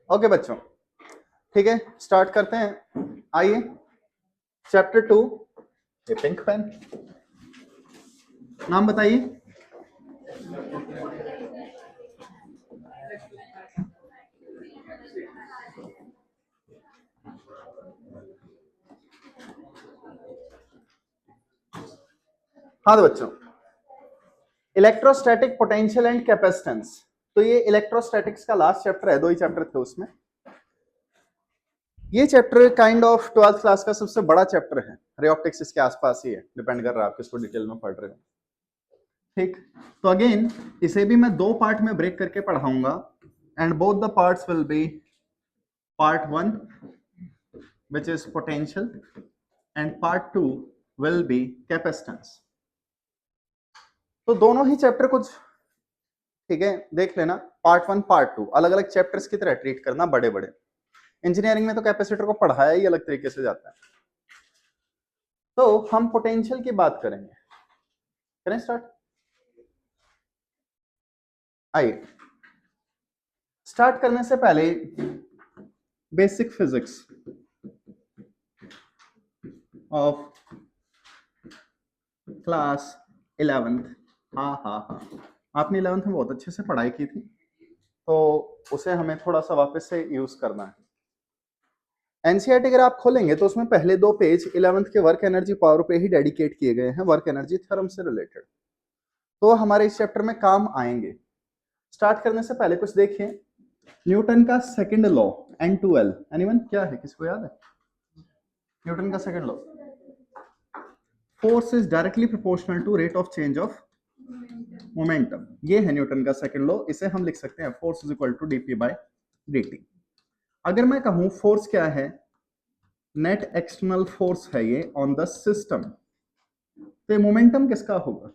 Okay बच्चों, ठीक है, स्टार्ट करते हैं। आइए, चैप्टर 2, ये पिंक पेन, नाम बताइए। हाँ तो बच्चों, इलेक्ट्रोस्टैटिक पोटेंशियल एंड कैपेसिटेंस। तो ये इलेक्ट्रोस्टैटिक्स का लास्ट चैप्टर है, 2 ही चैप्टर थे उसमें। ये chapter kind of 12th class का सबसे बड़ा चैप्टर है। रे ऑप्टिक्स इसके आसपास ही है, डिपेंड कर रहा है आप किसको डिटेल में पढ़ रहे हो। ठीक, तो अगेन इसे भी मैं 2 पार्ट में ब्रेक करके पढ़ाऊंगा and both the parts will be part 1 which is potential and part 2 will be capacitance। तो दोनों ही चैप्टर कुछ ठीक है देख लेना, पार्ट 1 पार्ट 2 अलग अलग चैप्टर्स की तरह ट्रीट करना, बड़े बड़े। इंजीनियरिंग में तो कैपेसिटर को पढ़ाया ही अलग तरीके से जाता है। तो हम पोटेंशियल की बात करेंगे, करें स्टार्ट। आइए, स्टार्ट करने से पहले basic physics of class 11th। हाँ हाँ हाँ, आपने 11th में बहुत अच्छे से पढ़ाई की थी, तो उसे हमें थोड़ा सा वापस से यूज करना है। एनसीईआरटी अगर आप खोलेंगे तो उसमें पहले 2 पेज 11th के वर्क एनर्जी पावर पे ही डेडिकेट किए गए हैं, वर्क एनर्जी थ्योरम से रिलेटेड, तो हमारे इस चैप्टर में काम आएंगे। स्टार्ट करने से पहले कुछ देखिए, न्यूटन का सेकंड लॉ N2L, एनीवन क्या है, किसको याद है? न्यूटन का second law, force is directly proportional to rate of change of momentum. ये है न्यूटन का सेकंड लॉ। इसे हम लिख सकते हैं force is equal to dp by dt। अगर मैं कहूं फोर्स क्या है, नेट एक्सटर्नल फोर्स है ये ऑन द सिस्टम, तो मोमेंटम किसका होगा?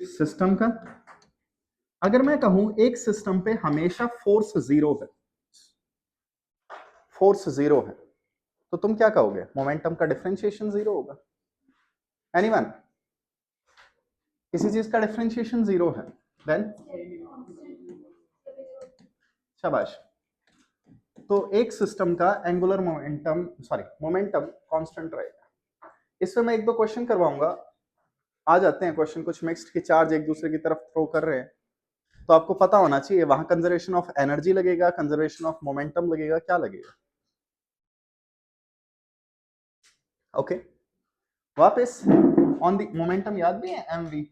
सिस्टम का। अगर मैं कहूं एक सिस्टम पे हमेशा फोर्स जीरो है, फोर्स जीरो है, तो तुम क्या कहोगे? मोमेंटम का डिफरेंशिएशन जीरो होगा। एनीवन? किसी चीज का डिफरेंशिएशन जीरो है, देन शाबाश। तो एक सिस्टम का angular momentum, sorry momentum constant रहेगा। इसमें मैं 1-2 क्वेश्चन करवाऊंगा, आ जाते हैं क्वेश्चन कुछ मिक्स्ड, के चार्ज एक दूसरे की तरफ थ्रो कर रहे हैं, तो आपको पता होना चाहिए वहां कंजर्वेशन ऑफ एनर्जी लगेगा, कंजर्वेशन ऑफ मोमेंटम लगेगा, क्या लगेगा। ओके, वापस ऑन दी मोमेंटम याद भी है, mv,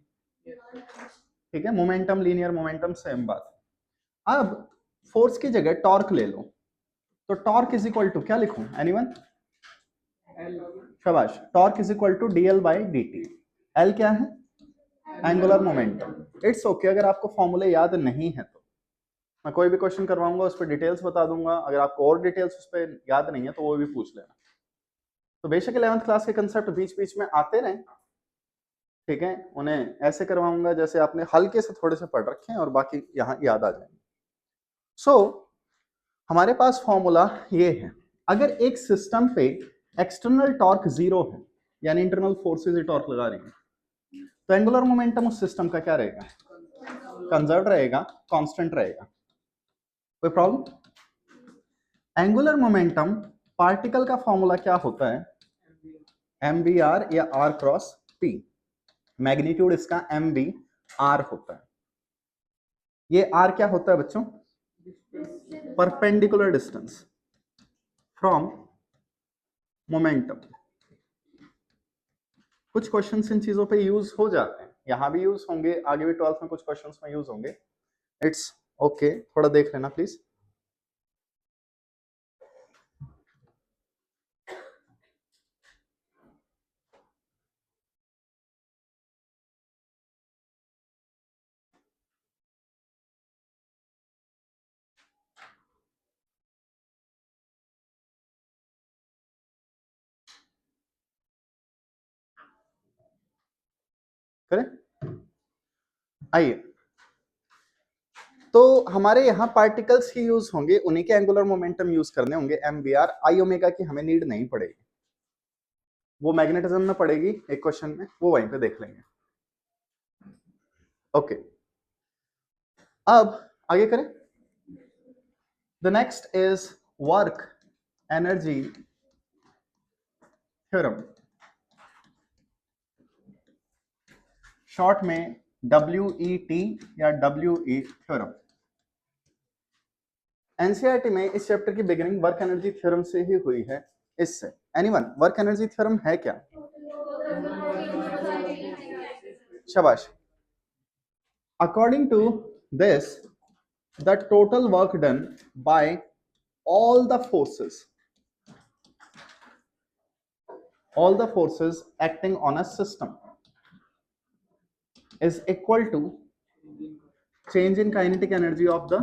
ठीक है, मोमेंटम लीनियर मोमेंटम सेम बात। अब फोर्स की जगह टॉर्क ले लो, तो टॉर्क इज इक्वल टू क्या लिखूं, एनीवन? शाबाश, torque is equal to dl by dt। L क्या है? Angular momentum. इट्स ओके, अगर आपको फॉर्मूले याद नहीं है तो मैं कोई भी क्वेश्चन करवाऊंगा उस पर डिटेल्स बता दूंगा, अगर आपको और डिटेल्स उस पर याद नहीं है तो वो भी पूछ लेना। तो बेशक 11th क्लास के कंसेप्ट बीच बीच में आते रहे, ठीक है, उन्हें ऐसे करवाऊंगा जैसे आपने हल्के से थोड़े से पढ़ रखे हैं और बाकी यहाँ याद आ जाएंगे। सो हमारे पास फॉर्मूला ये है, अगर एक सिस्टम पे एक्सटर्नल टॉर्क जीरो है, यानी इंटरनल फोर्सेस ही टॉर्क लगा रही है, तो एंगुलर मोमेंटम उस सिस्टम का क्या रहेगा? कंजर्व रहेगा, कांस्टेंट रहेगा। कोई प्रॉब्लम? एंगुलर मोमेंटम पार्टिकल का फॉर्मूला क्या होता है? mvr या r क्रॉस p। मैग्नीट्यूड इसका mvr होता है। ये r क्या होता है बच्चों? Perpendicular distance from momentum. कुछ क्वेश्चंस इन चीजों पे यूज हो जाते हैं, यहां भी यूज होंगे, आगे भी 12th में कुछ क्वेश्चंस में यूज होंगे। इट्स ओके, थोड़ा देख लेना प्लीज। करें, आइए। तो हमारे यहाँ पार्टिकल्स ही यूज होंगे, उन्हीं के एंगुलर मोमेंटम यूज करने होंगे। mvr आई ओमेगा की हमें नीड नहीं पड़ेगी, वो मैग्नेटिज्म में पड़ेगी एक क्वेश्चन में, वो वहीं पे देख लेंगे। ओके, अब आगे करें। The next is work energy theorem, short में WET या WE थ्योरम। एनसीईआरटी में इस चैप्टर की बिगिनिंग वर्क एनर्जी थ्योरम से ही हुई है। इससे एनीवन वर्क एनर्जी थ्योरम है क्या? शाबाश। According to this the total work done by all the forces acting on a system is equal to change in kinetic energy of the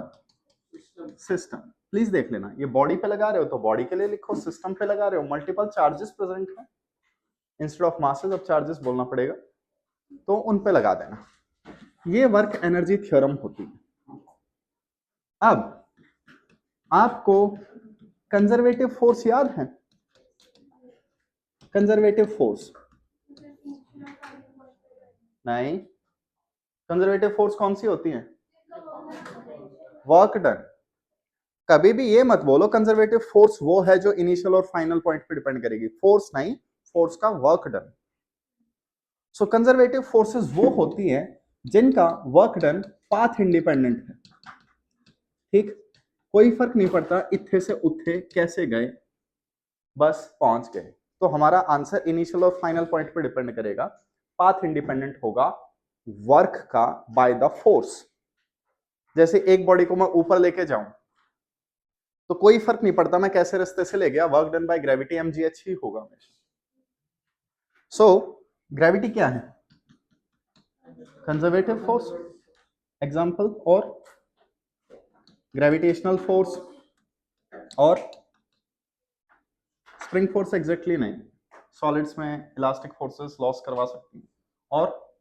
system। Please देख लेना, ये बॉडी पे लगा रहे हो तो बॉडी के लिए लिखो, सिस्टम पे लगा रहे हो मल्टीपल चार्जेस प्रेजेंट है, इंस्टेड ऑफ मासेस अब चार्जेस बोलना पड़ेगा, तो उन पे लगा देना। ये वर्क एनर्जी थ्योरम होती है। अब आपको कंजर्वेटिव फोर्स याद है? कंजर्वेटिव फोर्स नहीं, कंजर्वेटिव फोर्स कौन सी होती है? Work done. कभी भी ये मत बोलो कंजर्वेटिव फोर्स वो है जो इनिशियल और फाइनल पॉइंट पे डिपेंड करेगी, फोर्स नहीं, फोर्स का वर्क डन। सो कंजर्वेटिव फोर्सेस वो होती है जिनका वर्क डन पाथ इंडिपेंडेंट है। ठीक, कोई फर्क नहीं पड़ता इत्थे से उथे कैसे गए, बस पहुंच गए। तो हमारा आंसर इनिशियल और फाइनल पॉइंट पे डिपेंड करेगा, पाथ इंडिपेंडेंट होगा वर्क का बाय द फोर्स। जैसे एक बॉडी को मैं ऊपर लेके जाऊं तो कोई फर्क नहीं पड़ता मैं कैसे रास्ते से ले गया, work done by gravity mgh ही होगा हमेशा। सो ग्रेविटी क्या है? कंजर्वेटिव फोर्स एग्जांपल, और ग्रेविटेशनल फोर्स और स्प्रिंग फोर्स एग्जैक्टली नहीं, सॉलिड्स में इलास्टिक फोर्सेस लॉस करवा सकती हैं, और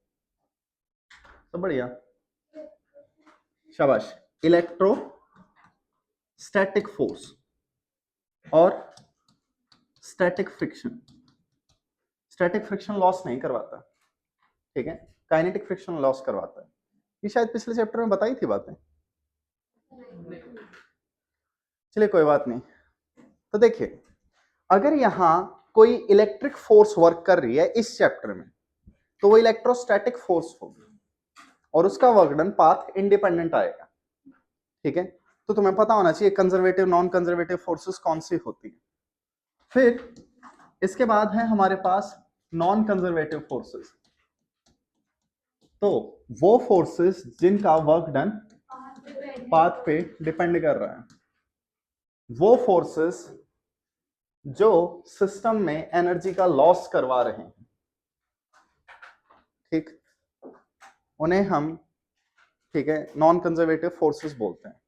सब बढ़िया, शाबाश। इलेक्ट्रो स्टैटिक फोर्स और static friction, static friction loss नहीं करवाता, ठीक है, काइनेटिक फ्रिक्शन लॉस करवाता है। ये शायद पिछले चैप्टर में बताई थी बातें, चलिए कोई बात नहीं। तो देखिए, अगर यहां कोई इलेक्ट्रिक फोर्स वर्क कर रही है इस चैप्टर में, तो वो इलेक्ट्रोस्टैटिक फोर्स होगी और उसका वर्क डन पाथ इंडिपेंडेंट आएगा, ठीक है। तो तुम्हें पता होना चाहिए कंजर्वेटिव नॉन कंजर्वेटिव फोर्सेस कौन सी होती है। फिर इसके बाद है हमारे पास नॉन कंजर्वेटिव फोर्सेस, तो वो फोर्सेस जिनका वर्क डन पाथ पे डिपेंड कर रहा है, वो फोर्सेस जो सिस्टम में एनर्जी का लॉस करवा रहे हैं, ठीक, उन्हें हम, ठीक है, नॉन कंजर्वेटिव फोर्सेस बोलते हैं।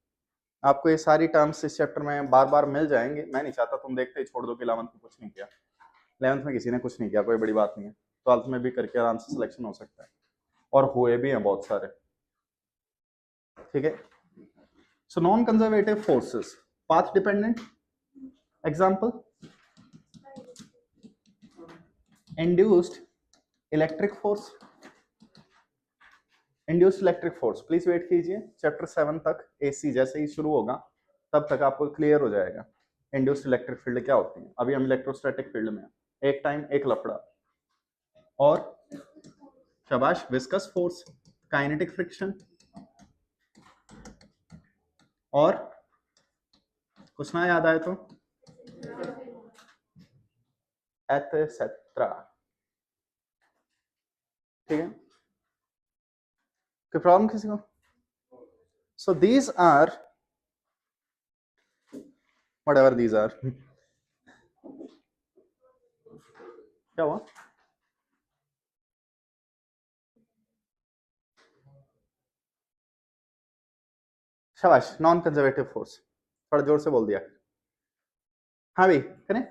आपको ये सारी टर्म्स इस चैप्टर में बार बार मिल जाएंगे, मैं नहीं चाहता तुम देखते ही छोड़ दो कि 11th में कुछ नहीं किया, 11th में किसी ने कुछ नहीं किया, कोई बड़ी बात नहीं है, 12th में भी करके आराम से सिलेक्शन हो सकता है, और हुए भी हैं बहुत सारे, ठीक है। So non conservative forces path dependent, example induced electric force, induced electric force, please wait कीजिए चैप्टर 7 तक, एसी जैसे ही शुरू होगा तब तक आपको क्लियर हो जाएगा इंड्यूस्ड इलेक्ट्रिक फील्ड क्या होती है। अभी हम इलेक्ट्रोस्टैटिक फील्ड में, एक टाइम एक लफड़ा, और शाबाश विस्कस फोर्स, काइनेटिक फ्रिक्शन, और कुछ ना याद आए तो एटसेट्रा, ठीक है, कोई प्रॉब्लम किसी को? So these are whatever these are, क्या हुआ? शाबाश, नॉन कंजर्वेटिव फोर्स, थोड़ा जोर से बोल दिया। हाँ भाई करें,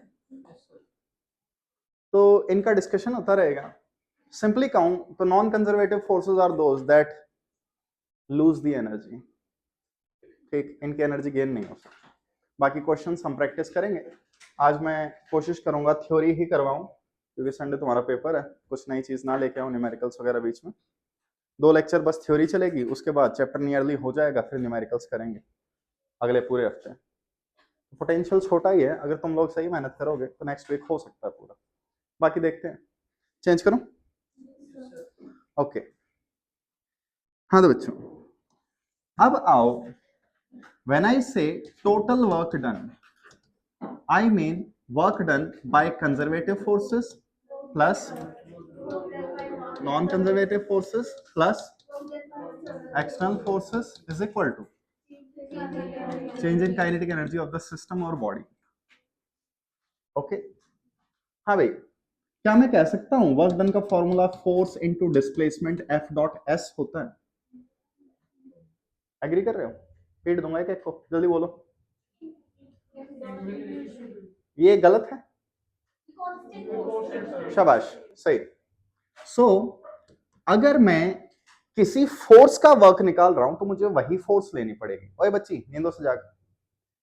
तो इनका डिस्कशन होता रहेगा। सिंपली कहूं तो non conservative forces are those that lose the energy, ठीक, इनकी एनर्जी गेन नहीं हो सकती। बाकी क्वेश्चंस हम प्रैक्टिस करेंगे। आज मैं कोशिश करूंगा थ्योरी ही करवाऊं, क्योंकि संडे तुम्हारा पेपर है, कुछ नई चीज ना लेके आऊं, न्यूमेरिकल्स वगैरह बीच में। 2 लेक्चर बस थ्योरी चलेगी, उसके बाद चैप्टर नियरली हो जाएगा, फिर न्यूमेरिकल्स करेंगे अगले पूरे हफ्ते। पोटेंशियल छोटा ही है, अगर तुम लोग सही मेहनत करोगे तो नेक्स्ट वीक हो सकता है पूरा, बाकी देखते हैं। चेंज करूं? ओके हाँ तो बच्चों अब आओ, when I say total work done, I mean work done by conservative forces plus non conservative forces plus external forces is equal to change in kinetic energy of the system और body. Okay हाँ भाई, क्या मैं कह सकता हूं work done का formula force into displacement F dot S होता है? एग्री कर रहे हो? पीट दूंगा एक एक को, जल्दी बोलो। ये गलत है? शाबाश, सही। सो अगर मैं किसी फोर्स का वर्क निकाल रहा हूं तो मुझे वही फोर्स लेनी पड़ेगी। ओए बच्ची नींदों से जाकर,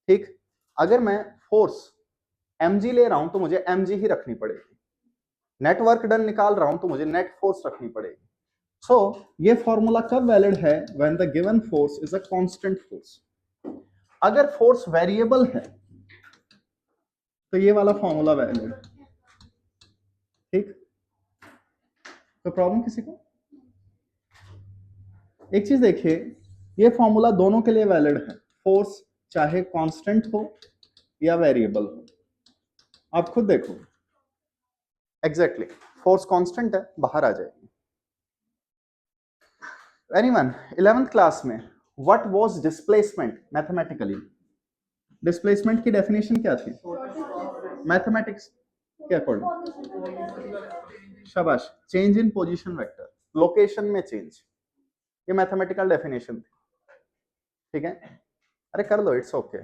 ठीक। अगर मैं फोर्स mg ले रहा हूं तो मुझे mg ही रखनी पड़ेगी। नेटवर्क डन निकाल रहा हूं तो मुझे नेट फोर्स रखनी पड़ेगी। सो ये फॉर्मूला कब वैलिड है? When the given force is a constant force. अगर फोर्स वेरिएबल है तो ये वाला फॉर्मूला वैलिड, ठीक। तो प्रॉब्लम किसी को? एक चीज देखिए, ये फॉर्मूला दोनों के लिए वैलिड है, फोर्स चाहे कांस्टेंट हो या वेरिएबल हो। आप खुद देखो, एग्जैक्टली फोर्स कांस्टेंट है, बाहर आ जाएगी। एनीवन 11th क्लास में what was displacement mathematically? Displacement की डेफिनेशन क्या थी मैथमेटिक्स के अकॉर्डिंग? शाबाश, change in position vector, location में चेंज, ये मैथमेटिकल डेफिनेशन थी, ठीक है। अरे कर लो, इट्स ओके।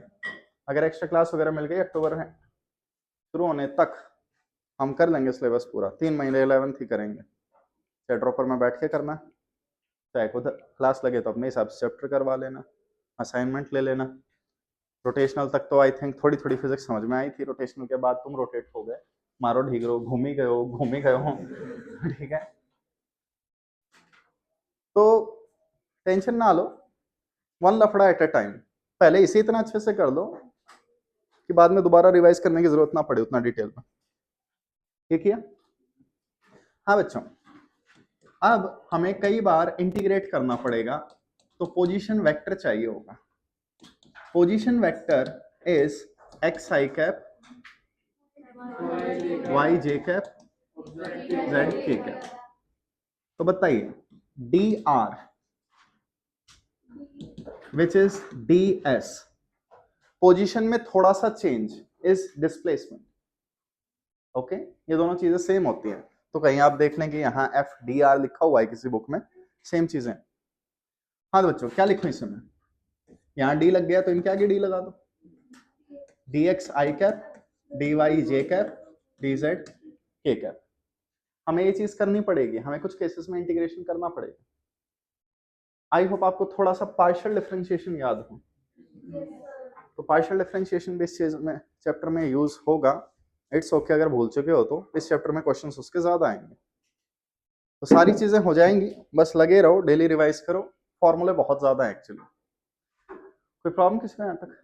अगर एक्स्ट्रा क्लास वगैरह मिल गई अक्टूबर में शुरू होने तक हम कर लेंगे सिलेबस पूरा, 3 महीने 11th ही करेंगे। चाहे ड्रॉपर में बैठ के करना, चाहे खुद क्लास लगे तो अपने हिसाब से चैप्टर करवा लेना, असाइनमेंट ले लेना। रोटेशनल तक तो आई थिंक थोड़ी थोड़ी फिजिक्स समझ में आई थी, रोटेशनल के बाद तुम रोटेट हो गए, मारो ढीगरो, घूम ही गए हो ठीक है। तो टेंशन ना लो, वन लफड़ा एट अ टाइम, पहले इसे इतना अच्छे से कर दो कि बाद में दोबारा रिवाइज करने की जरूरत ना पड़े उतना डिटेल में। ठीक है हाँ बच्चों, अब हमें कई बार इंटीग्रेट करना पड़ेगा, तो पोजीशन वेक्टर चाहिए होगा। Position vector is X I cap, Y J cap, Z K cap. तो बताइए D R which is D S, position में थोड़ा सा चेंज इज डिस्प्लेसमेंट। ओके, ये दोनों चीजें सेम होती हैं, तो कहीं आप देख लें कि यहाँ एफ डी आर लिखा हुआ है किसी बुक में, सेम चीजें। हाँ तो बच्चों क्या लिखूं इसमें? यहाँ डी लग गया तो इनके आगे डी लगा दो, D x I cap, D Y J cap, D Z K cap. हमें ये चीज करनी पड़ेगी, हमें कुछ केसेस में इंटीग्रेशन करना पड़ेगा। आई होप आपको थोड़ा सा पार्शियल डिफरेंशिएशन याद हो, तो पार्शियल डिफरेंशिएशन भी इस चीज में चैप्टर में यूज होगा। इट्स ओके अगर भूल चुके हो तो इस चैप्टर में क्वेश्चंस उसके ज्यादा आएंगे, तो सारी चीजें हो जाएंगी, बस लगे रहो, डेली रिवाइज करो, फॉर्मूले बहुत ज्यादा है एक्चुअली। कोई प्रॉब्लम किसी में यहाँ तक?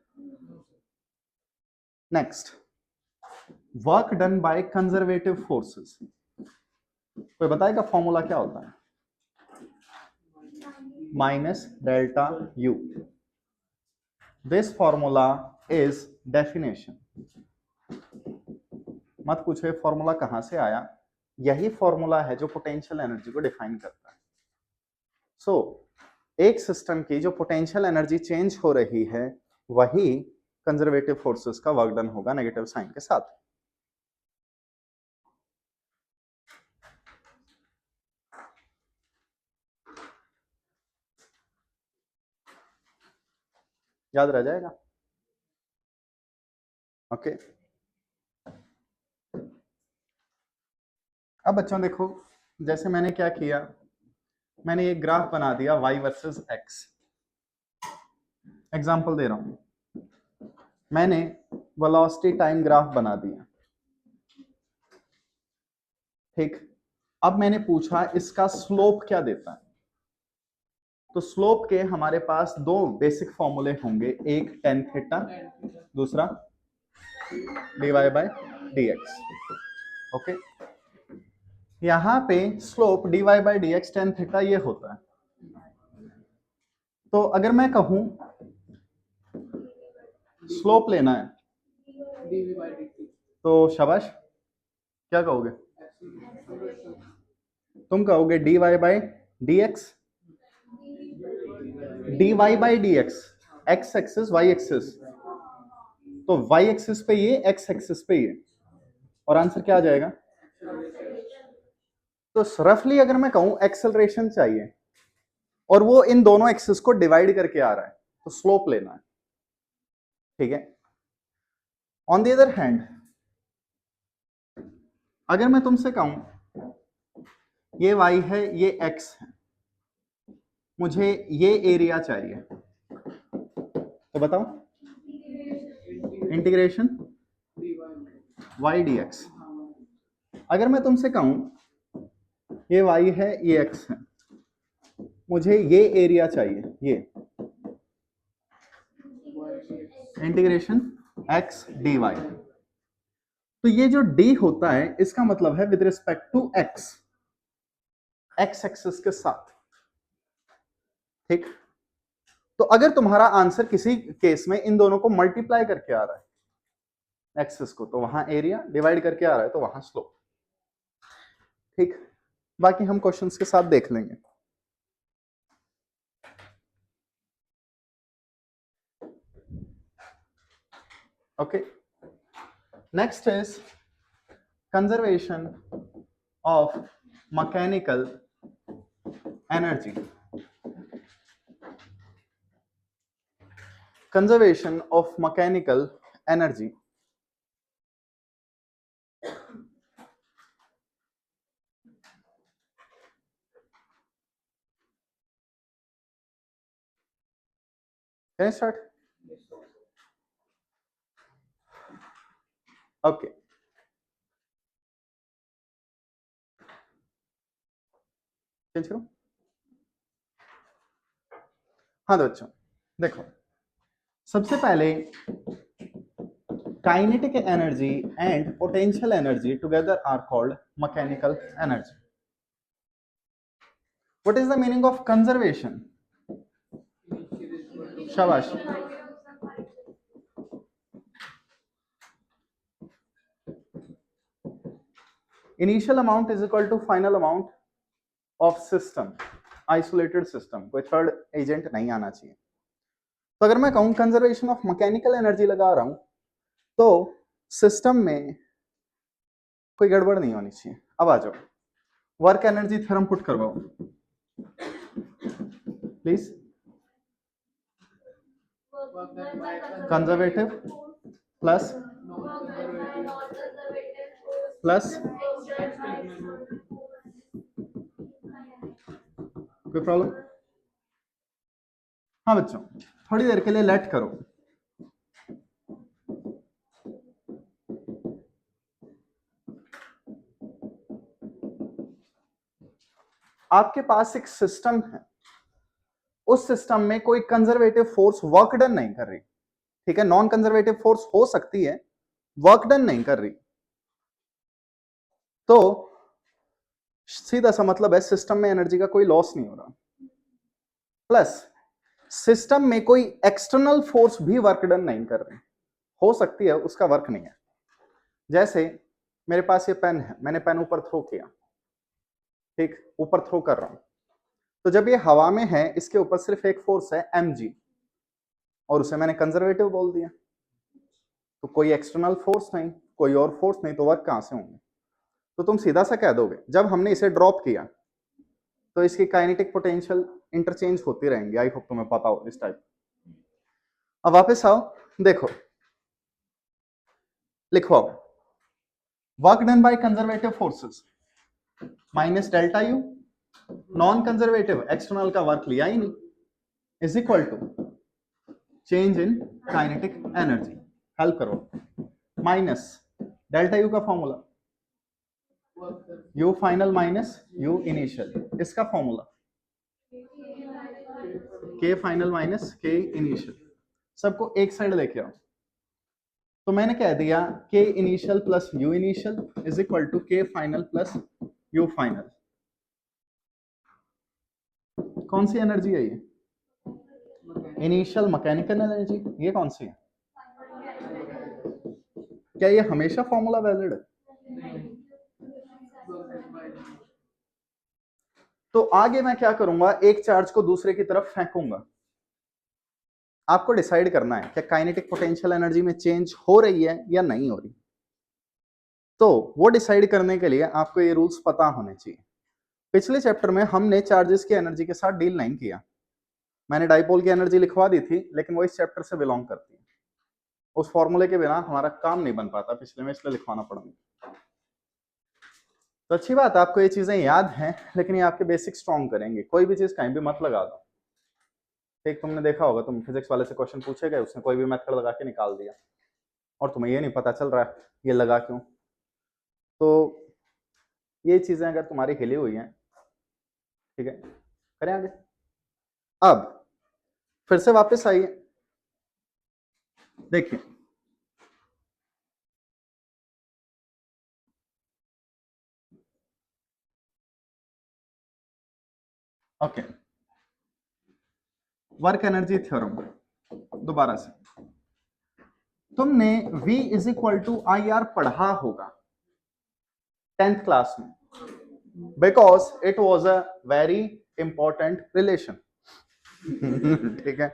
Next, work done by conservative forces, कोई बताएगा फॉर्मूला क्या होता है? Minus delta you. This formula is definition. मत पूछो ये फॉर्मूला कहां से आया, यही फॉर्मूला है जो पोटेंशियल एनर्जी को डिफाइन करता है। सो एक सिस्टम की जो पोटेंशियल एनर्जी चेंज हो रही है वही कंजर्वेटिव फोर्सेस का वर्क डन होगा नेगेटिव साइन के साथ। याद रह जाएगा? ओके अब बच्चों देखो, जैसे मैंने क्या किया, मैंने एक ग्राफ बना दिया y वर्सेस x। एग्जांपल दे रहा हूं, मैंने वेलोसिटी टाइम ग्राफ बना दिया, ठीक। अब मैंने पूछा इसका स्लोप क्या देता है, तो स्लोप के हमारे पास दो बेसिक फॉर्मूले होंगे, एक टेन थीटा, दूसरा dy बाय dx। ओके, यहां पे slope dy by dx tan theta ये होता है। तो अगर मैं कहूं स्लोप लेना है तो शाबाश, क्या कहोगे? तुम कहोगे dy by dx, dy by dx, x axis y axis, तो y एक्सिस पे ये, x एक्सिस पे ये, और आंसर क्या आ जाएगा? तो रफली अगर मैं कहूं एक्सेलरेशन चाहिए और वो इन दोनों एक्सिस को डिवाइड करके आ रहा है तो स्लोप लेना है, ठीक है। ऑन द अदर हैंड अगर मैं तुमसे कहूं ये y है, ये x है, मुझे ये एरिया चाहिए, तो बताओ इंटीग्रेशन y dx। अगर मैं तुमसे कहूं ये y है, ये x है, मुझे ये एरिया चाहिए, ये इंटीग्रेशन x dy। तो ये जो d होता है इसका मतलब है with respect to x, x axis के साथ, ठीक। तो अगर तुम्हारा आंसर किसी केस में इन दोनों को मल्टीप्लाई करके आ रहा है एक्सिस को, तो वहां एरिया, डिवाइड करके आ रहा है तो वहां स्लोप, ठीक। बाकी हम क्वेश्चंस के साथ देख लेंगे। Okay, next is conservation of mechanical energy. Conservation of mechanical energy. Can I start? Okay. Change करो। हाँ तो बच्चों देखो, सबसे पहले kinetic energy and potential energy together are called mechanical energy. What is the meaning of conservation? शाबाश। Initial amount is equal to final amount of system, isolated system, कोई third agent नहीं आना चाहिए। तो अगर मैं कहूं कंजर्वेशन ऑफ मैकेनिकल एनर्जी लगा रहा हूं तो सिस्टम में कोई गड़बड़ नहीं होनी चाहिए। अब आ जाओ, वर्क एनर्जी थ्योरम पुट करवाओ प्लीज। कंजर्वेटिव प्लस कोई प्रॉब्लम? हाँ बच्चों, थोड़ी देर के लिए लेट करो। आपके पास एक सिस्टम है, उस सिस्टम में कोई कंजर्वेटिव फोर्स वर्क डन नहीं कर रही, ठीक है। नॉन कंजर्वेटिव फोर्स हो सकती है, वर्क डन नहीं कर रही, तो सीधा सा मतलब है सिस्टम में एनर्जी का कोई लॉस नहीं हो रहा। प्लस सिस्टम में कोई एक्सटर्नल फोर्स भी वर्क डन नहीं कर रही, हो सकती है उसका वर्क नहीं है। जैसे मेरे पास ये पेन है, मैंने पेन ऊपर थ्रो किया, ठीक, ऊपर थ्रो कर रहा हूं, तो जब ये हवा में है इसके ऊपर सिर्फ एक फोर्स है mg, और उसे मैंने कंजर्वेटिव बोल दिया, तो कोई एक्सटर्नल फोर्स नहीं, कोई और फोर्स नहीं, तो वर्क कहां से होंगे? तो तुम सीधा सा कह दोगे जब हमने इसे ड्रॉप किया तो इसकी काइनेटिक पोटेंशियल इंटरचेंज होती रहेंगी। आई होप तुम्हें पता हो इस टाइप। अब वापस आओ, देखो लिखवाओ, work done by conservative forces minus delta U, non conservative external का वर्क लिया ही नहीं, is equal to change in kinetic energy. Help करो, माइनस डेल्टा यू का formula U final minus U initial, इसका formula K final minus K initial. सबको एक side लेके आओ, तो मैंने कह दिया K initial plus U initial is equal to K final plus U final. कौन सी एनर्जी है ये? Initial mechanical energy. ये कौन सी है? क्या ये हमेशा फॉर्मूला वैलिड है? तो आगे मैं क्या करूंगा, एक चार्ज को दूसरे की तरफ फेंकूंगा। आपको डिसाइड करना है क्या काइनेटिक पोटेंशियल एनर्जी में चेंज हो रही है या नहीं हो रही। तो वो डिसाइड करने के लिए आपको ये रूल्स पता होने चाहिए। पिछले चैप्टर में हमने चार्जेस की एनर्जी के साथ डील नहीं किया। मैंने डाइपोल की एनर्जी लिखवा दी थी, लेकिन वो इस चैप्टर से बिलोंग करती है। उस फॉर्मूले के बिना हमारा काम नहीं बन पाता पिछले में, इसलिए लिखवाना पड़ेगा। तो अच्छी बात, आपको ये चीजें याद हैं, लेकिन ये आपके बेसिक स्ट्रॉन्ग करेंगे। कोई भी चीज कहीं भी मत लगा दो। ठीक, तुमने देखा होगा, तुम फिजिक्स वाले से क्वेश्चन पूछे गए, उसने कोई भी मेथड लगा के निकाल दिया और तुम्हें ये नहीं पता चल रहा है ये लगा क्यों। तो ये चीजें अगर तुम्हारी हिली हुई हैं, ठीक है, करें आगे। अब फिर से वापस आइए, देखिए ओके, वर्क एनर्जी थ्योरम दोबारा से। तुमने V is equal to I R पढ़ा होगा 10th क्लास में, because it was a very important relation. ठीक है,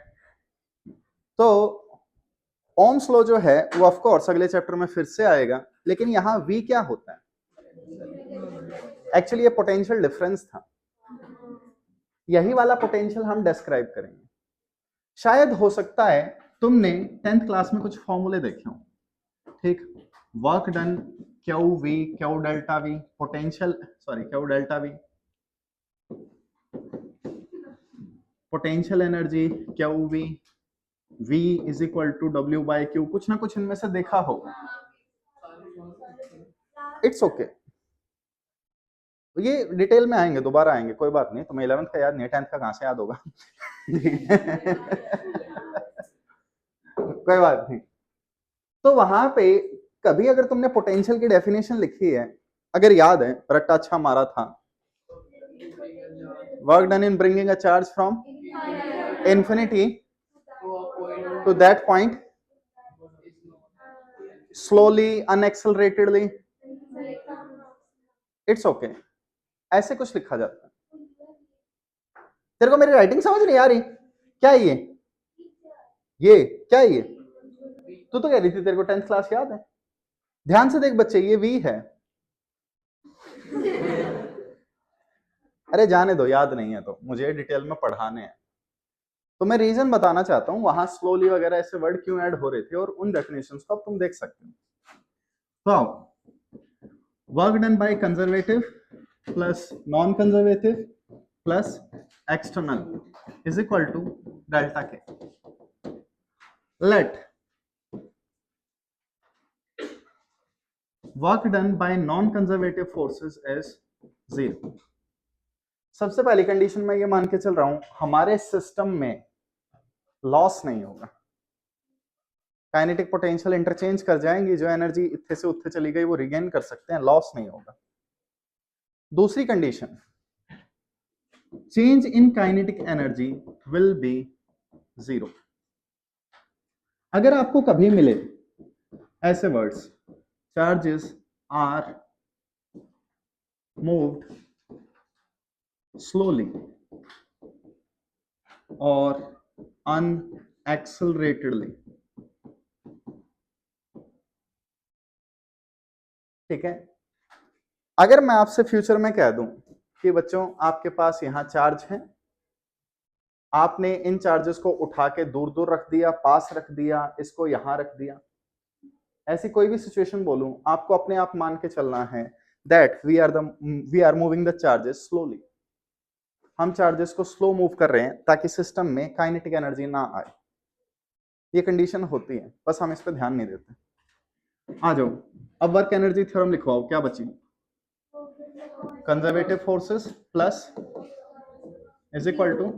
तो ओम्स लॉ जो है वो ऑफ कोर्स अगले चैप्टर में फिर से आएगा, लेकिन यहां V क्या होता है? एक्चुअली ये पोटेंशियल डिफरेंस था, यही वाला पोटेंशियल हम डिस्क्राइब करेंगे। शायद हो सकता है तुमने 10th क्लास में कुछ फॉर्मूले देखे हो, ठीक, work done Q V, Q delta V, potential Q delta V, potential energy Q V, V is equal to W by Q, कुछ ना कुछ इनमें से देखा होगा। इट्स ओके, ये डिटेल में आएंगे, दोबारा आएंगे, कोई बात नहीं। तुम्हें 11th का याद नहीं है, 10th का कहां से याद होगा? कोई बात नहीं। तो वहां पे कभी अगर तुमने पोटेंशियल की डेफिनेशन लिखी है, अगर याद है, रट्टा अच्छा मारा था, work done in bringing a charge from infinity to that point slowly unacceleratedly, it's okay, ऐसे कुछ लिखा जाता है। तेरे को मेरी राइटिंग समझ नहीं आ रही? क्या है ये क्या है ये? तू तो कह रही थी तेरे को 10th क्लास याद है। ध्यान से देख बच्चे, ये वी है। अरे जाने दो, याद नहीं है तो मुझे डिटेल में पढ़ाने हैं। तो मैं रीजन बताना चाहता हूं वहां स्लोली वगैरह ऐसे वर्ड क्यों ऐड हो रहे थे, और उन डेफिनेशंस को अब तुम देख सकते हो। तो work done by conservative plus non conservative plus external is equal to delta K. Let work done by non conservative forces is 0। सबसे पहली कंडीशन मैं ये मान के चल रहा हूं हमारे सिस्टम में लॉस नहीं होगा। काइनेटिक पोटेंशियल इंटरचेंज कर जाएंगी, जो एनर्जी इत्थे से उत्थे चली गई वो रिगेन कर सकते हैं, लॉस नहीं होगा। दूसरी condition, change in kinetic energy will be 0। अगर आपको कभी मिले ऐसे words, charges are moved slowly और अनएक्सेलरेटेडली, ठीक है, अगर मैं आपसे फ्यूचर में कह दूं कि बच्चों आपके पास यहां चार्ज है, आपने इन चार्जेस को उठा के दूर दूर रख दिया, पास रख दिया, इसको यहां रख दिया, ऐसी कोई भी सिचुएशन बोलूं, आपको अपने आप मान के चलना है that we are moving the charges slowly. हम चार्जेस को स्लो मूव कर रहे हैं ताकि सिस्टम में काइनेटिक एनर्जी ना आए। ये कंडीशन होती है, बस हम इस पर ध्यान नहीं देते। आ जाओ, अब वर्क एनर्जी थ्योरम लिखवाओ, क्या बची? Conservative forces plus is equal to,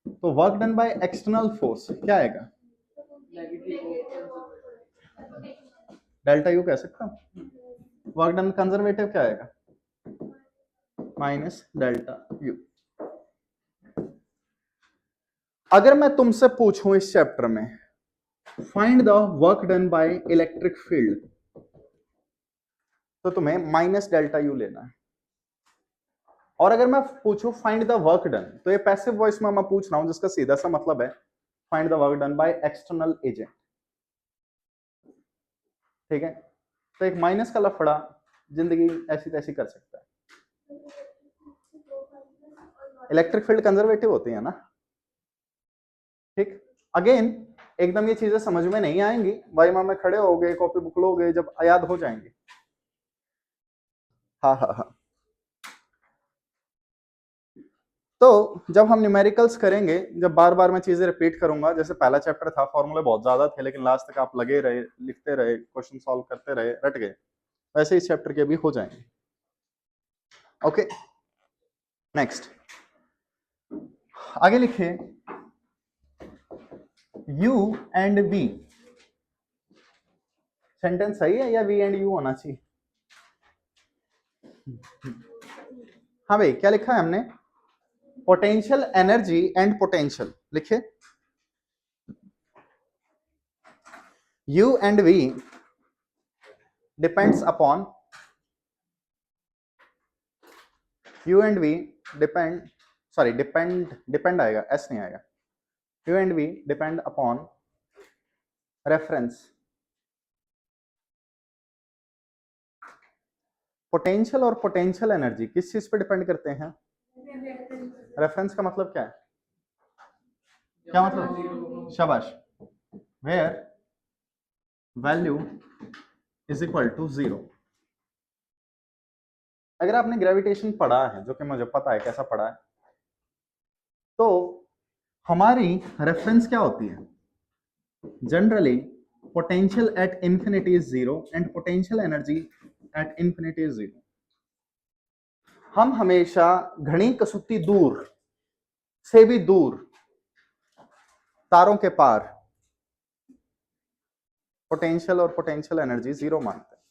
तो work done by external force क्या आएगा? डेल्टा यू कह सकता हूँ। वर्क डन कंजर्वेटिव क्या आएगा, माइनस डेल्टा यू। अगर मैं तुमसे पूछूं इस चैप्टर में find the work done by electric field, तो तुम्हें माइनस डेल्टा यू लेना है। और अगर मैं पूछूं फाइंड द वर्क डन, तो ये पैसिव वॉइस में मैं पूछ रहा हूं, जिसका सीधा सा मतलब है find the work done by external agent. ठीक है, तो एक माइनस का लफड़ा जिंदगी ऐसी तैसी कर सकता है। इलेक्ट्रिक फील्ड कंजर्वेटिव होती है ना। ठीक, अगेन एकदम ये चीजें समझ में नहीं आएंगी, वाइमा में खड़े हो गए, कॉपी बुक लोगे, जब याद हो जाएंगे। हाँ हाँ हाँ। तो जब हम न्यूमेरिकल्स करेंगे, जब बार बार मैं चीजें रिपीट करूंगा, जैसे पहला चैप्टर था फॉर्मूले बहुत ज्यादा थे लेकिन लास्ट तक आप लगे रहे, लिखते रहे, क्वेश्चन सॉल्व करते रहे, रट गए, वैसे इस चैप्टर के भी हो जाएंगे। ओके, नेक्स्ट आगे लिखिए, U एंड V। सेंटेंस सही है या V एंड U होना चाहिए? हाँ भाई, क्या लिखा है हमने, पोटेंशियल एनर्जी एंड पोटेंशियल लिखे, U and V depends upon, U and V depend, sorry depend आएगा, S नहीं आएगा, U and V depend upon reference. Potential और पोटेंशियल एनर्जी किस चीज पे डिपेंड करते हैं? रेफरेंस का मतलब क्या है, क्या मतलब, शाबाश, where value is equal to 0। अगर आपने ग्रेविटेशन पढ़ा है, जो कि मुझे पता है कैसा पढ़ा है, तो हमारी रेफरेंस क्या होती है, generally potential at infinity is 0 and potential energy at infinity is 0। हम हमेशा घनी कसुती दूर से भी दूर, तारों के पार, पोटेंशियल और पोटेंशियल एनर्जी 0 मानते हैं।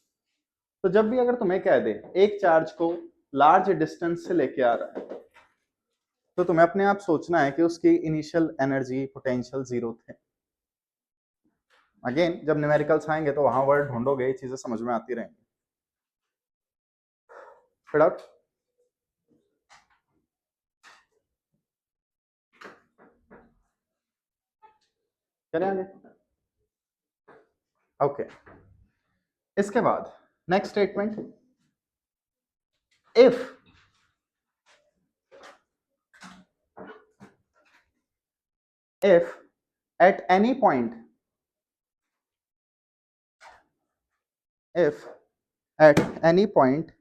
तो जब भी अगर तुम्हें कह दे एक चार्ज को लार्ज डिस्टेंस से लेके आ रहा है, तो तुम्हें अपने आप सोचना है कि उसकी इनिशियल एनर्जी पोटेंशियल 0 थे। अगेन जब न्यूमेरिकल्स आएंगे तो वहां वर्ड ढूंढोगे, ये चीजें समझ में आती रहेंगी। फिर आप चले आगे। ओके, इसके बाद next statement, if at any point, if at any point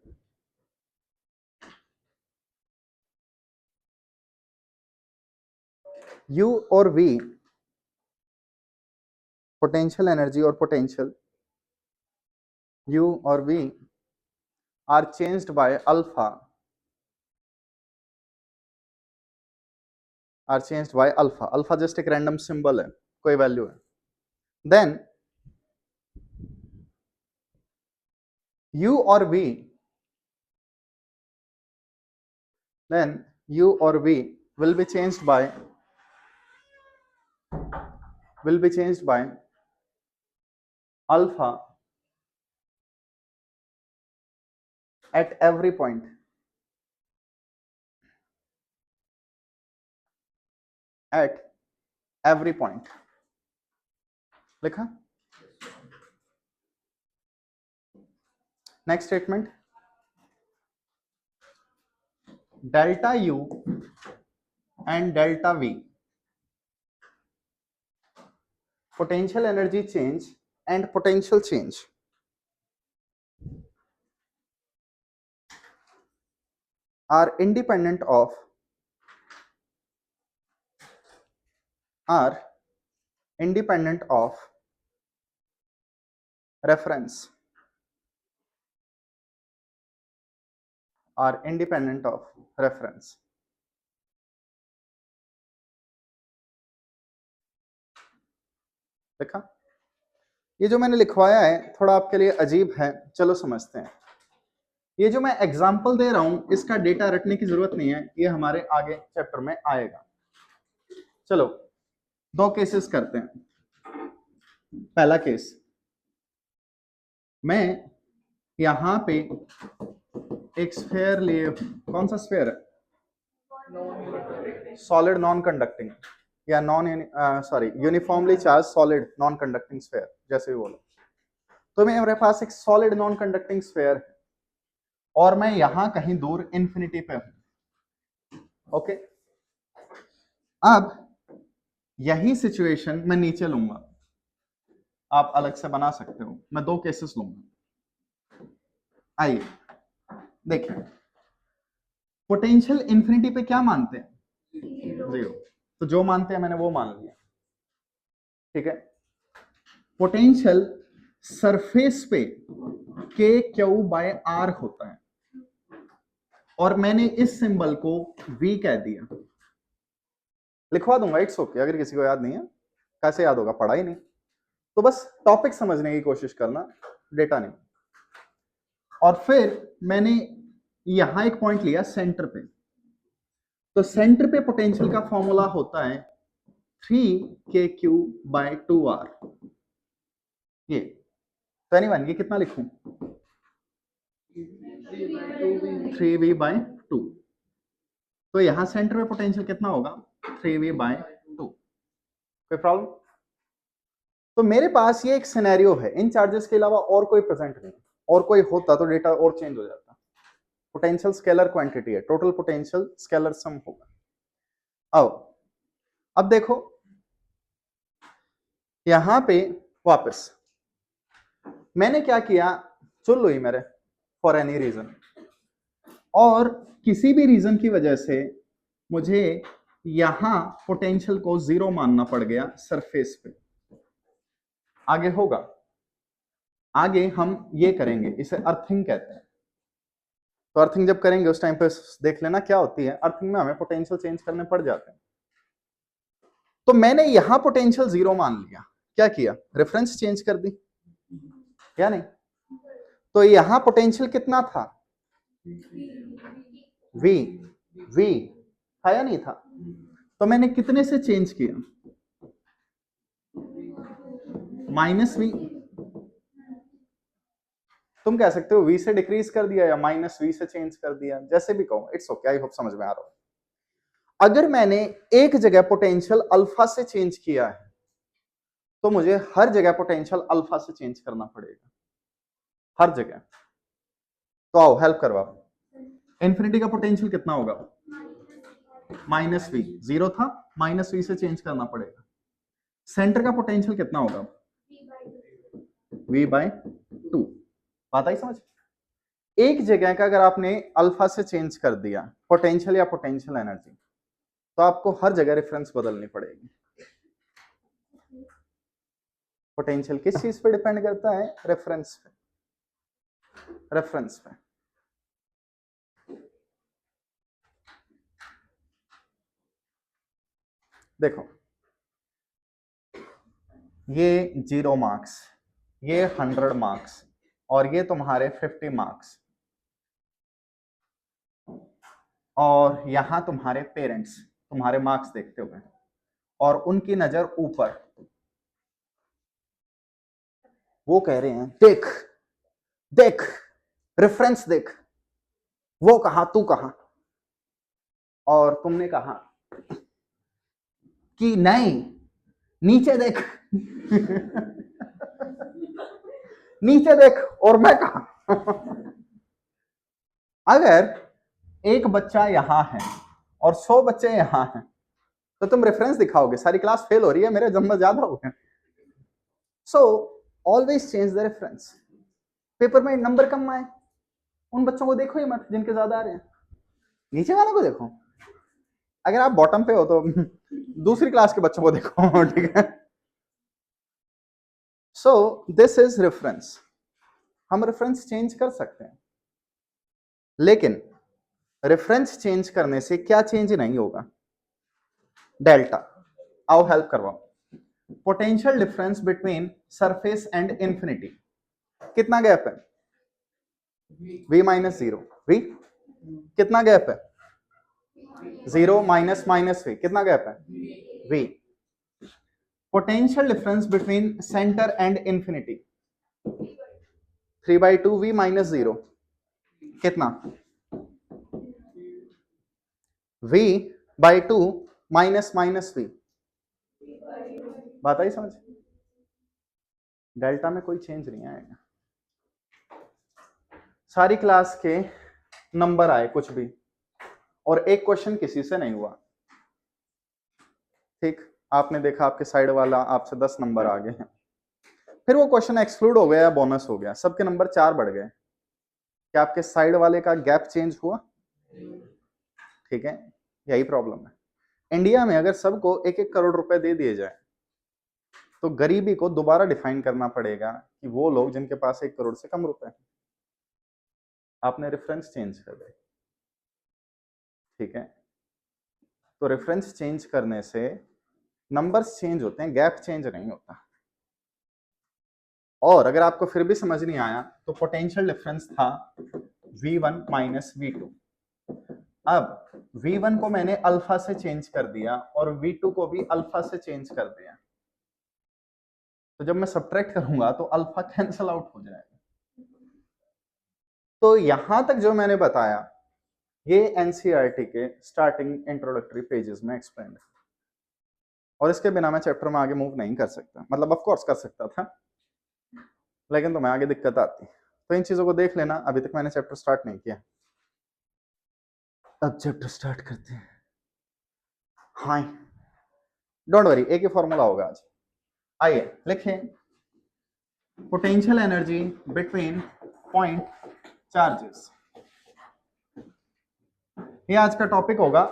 U or V, potential energy or potential U or V are changed by alpha, are changed by alpha, alpha just एक random symbol है, कोई value है, then U or V, then U or V will be changed by alpha at every point, at every point। लिखा? Next statement, delta U and delta V, potential energy change and potential change are independent of reference, are independent of reference। देखा, ये जो मैंने लिखवाया है थोड़ा आपके लिए अजीब है, चलो समझते हैं। ये जो मैं एग्जाम्पल दे रहा हूं इसका डेटा रटने की जरूरत नहीं है, ये हमारे आगे चैप्टर में आएगा। चलो 2 केसेस करते हैं। पहला केस, मैं यहां पे एक स्फेयर लिए, कौन सा स्फेयर है? सॉलिड नॉन कंडक्टिंग या uniformly charge solid non conducting sphere, जैसे भी बोलो। तो मेरे पास एक सॉलिड नॉन कंडक्टिंग स्फेयर है और मैं यहां कहीं दूर इंफिनिटी पे हूं। ओके, अब यही सिचुएशन मैं नीचे लूंगा, आप अलग से बना सकते हो, मैं 2 केसेस लूंगा। आइए देखिए, पोटेंशियल इंफिनिटी पे क्या मानते हैं? 0। तो जो मानते हैं मैंने वो मान लिया, ठीक है। पोटेंशियल सरफेस पे के क्यू बाय आर होता है और मैंने इस सिंबल को V कह दिया। लिखवा दूंगा, इट्स ओके, अगर किसी को याद नहीं है। कैसे याद होगा, पढ़ा ही नहीं। तो बस टॉपिक समझने की कोशिश करना, डेटा नहीं। और फिर मैंने यहां एक पॉइंट लिया सेंटर पे, तो सेंटर पे पोटेंशियल का फॉर्मूला होता है 3kq/2r। ये तो एनीवन, ये कितना लिखूं? 3v/2। तो यहां सेंटर पे पोटेंशियल कितना होगा? 3v/2। कोई प्रॉब्लम? तो मेरे पास ये एक सिनेरियो है, इन चार्जेस के अलावा और कोई प्रेजेंट नहीं, और कोई होता तो डेटा और चेंज हो जाता। पोटेंशियल स्केलर क्वांटिटी है, टोटल पोटेंशियल स्केलर सम होगा। अब देखो यहां पे वापस मैंने क्या किया, चुन लो ही मेरे फॉर एनी रीजन, और किसी भी रीजन की वजह से मुझे यहां पोटेंशियल को 0 मानना पड़ गया सरफेस पे। आगे होगा, आगे हम ये करेंगे, इसे अर्थिंग कहते हैं। तो अर्थिंग जब करेंगे उस टाइम पे देख लेना क्या होती है। अर्थिंग में हमें पोटेंशियल चेंज करने पड़ जाते हैं। तो मैंने यहां पोटेंशियल 0 मान लिया, क्या किया? रेफरेंस चेंज कर दी, या नहीं? तो यहां पोटेंशियल कितना था? V। V था या नहीं था? तो मैंने कितने से चेंज किया? -V। तुम कह सकते हो V से डिक्रीज कर दिया या -V से चेंज कर दिया, जैसे भी कहो, इट्स ओके, आई होप समझ में आ रहा हो। अगर मैंने एक जगह पोटेंशियल अल्फा से चेंज किया है तो मुझे हर जगह पोटेंशियल अल्फा से चेंज करना पड़ेगा, हर जगह। तो आओ हेल्प करवाओ। इंफिनिटी का पोटेंशियल कितना होगा? -V। 0 था, -V से चेंज करना पड़ेगा। सेंटर का पोटेंशियल कितना होगा? V/2। बात आई समझ? एक जगह का अगर आपने अल्फा से चेंज कर दिया पोटेंशियल या पोटेंशियल एनर्जी, तो आपको हर जगह रेफरेंस बदलनी पड़ेगी। पोटेंशियल किस चीज पे डिपेंड करता है? रेफरेंस पे, रेफरेंस पे। देखो ये 0 मार्क्स, ये 100 मार्क्स, और ये तुम्हारे 50 मार्क्स, और यहां तुम्हारे पेरेंट्स तुम्हारे मार्क्स देखते हुए और उनकी नजर ऊपर, वो कह रहे हैं देख देख रेफरेंस देख, वो कहा तू कहा, और तुमने कहा कि नहीं नीचे देख नीचे देख, और मैं कहा अगर एक बच्चा यहां है और 100 बच्चे यहां हैं तो तुम रेफरेंस दिखाओगे, सारी क्लास फेल हो रही है, मेरे नंबर ज्यादा हो गए। So always change the reference. Paper में नंबर कम आए, उन बच्चों को देखो ही मत जिनके ज्यादा आ रहे हैं, नीचे वालों को देखो। अगर आप बॉटम पे हो तो दूसरी क्लास के बच्चों को देखो, ठीक है। So this is reference. हम रेफरेंस चेंज कर सकते हैं, लेकिन रेफरेंस चेंज करने से क्या चेंज नहीं होगा? डेल्टा। आओ हेल्प करवाओ। Potential difference between surface and infinity, कितना गैप है? v माइनस जीरो, v कितना गैप है? 0 माइनस माइनस v, कितना गैप है? v। Potential difference between centre and infinity 3/2 v minus zero, कितना? v by two minus minus v, बात आई समझ? Delta में कोई चेंज नहीं आएगा। सारी क्लास के नंबर आए कुछ भी, और एक क्वेश्चन किसी से नहीं हुआ, ठीक? आपने देखा आपके साइड वाला आपसे 10 नंबर आ गए हैं, फिर वो क्वेश्चन एक्सक्लूड हो गया या बोनस हो गया, सबके नंबर 4 बढ़ गए, क्या आपके साइड वाले का गैप चेंज हुआ? ठीक है, यही प्रॉब्लम है। इंडिया में अगर सबको 1-1 करोड़ रुपए दे दिए जाए तो गरीबी को दोबारा डिफाइन करना पड़ेगा कि वो लोग जिनके पास 1 करोड़ से कम रुपए हैं। आपने रेफरेंस चेंज कर दिया, ठीक है? तो रेफरेंस चेंज करने से नंबर्स चेंज होते हैं, गैप चेंज नहीं होता। और अगर आपको फिर भी समझ नहीं आया तो पोटेंशियल डिफरेंस था V1 माइनस V2। अब V1 को मैंने अल्फा से चेंज कर दिया और V2 को भी अल्फा से चेंज कर दिया, तो जब मैं सब्ट्रैक्ट करूंगा तो अल्फा कैंसल आउट हो जाएगा। तो यहां तक जो मैंने बताया ये एनसीईआरटी के स्टार्टिंग इंट्रोडक्टरी पेजेस में एक्सप्लेन है, और इसके बिना मैं चैप्टर में आगे मूव नहीं कर सकता। मतलब ऑफ कोर्स कर सकता था, लेकिन तुम्हें आगे दिक्कत आती। तो इन चीजों को देख लेना। अभी तक मैंने चैप्टर स्टार्ट नहीं किया, अब चैप्टर स्टार्ट करते हैं। हाँ, डोंट वरी, एक ही फॉर्मूला होगा आज। आइए लिखें, potential energy between point charges, ये आज का टॉपिक होगा।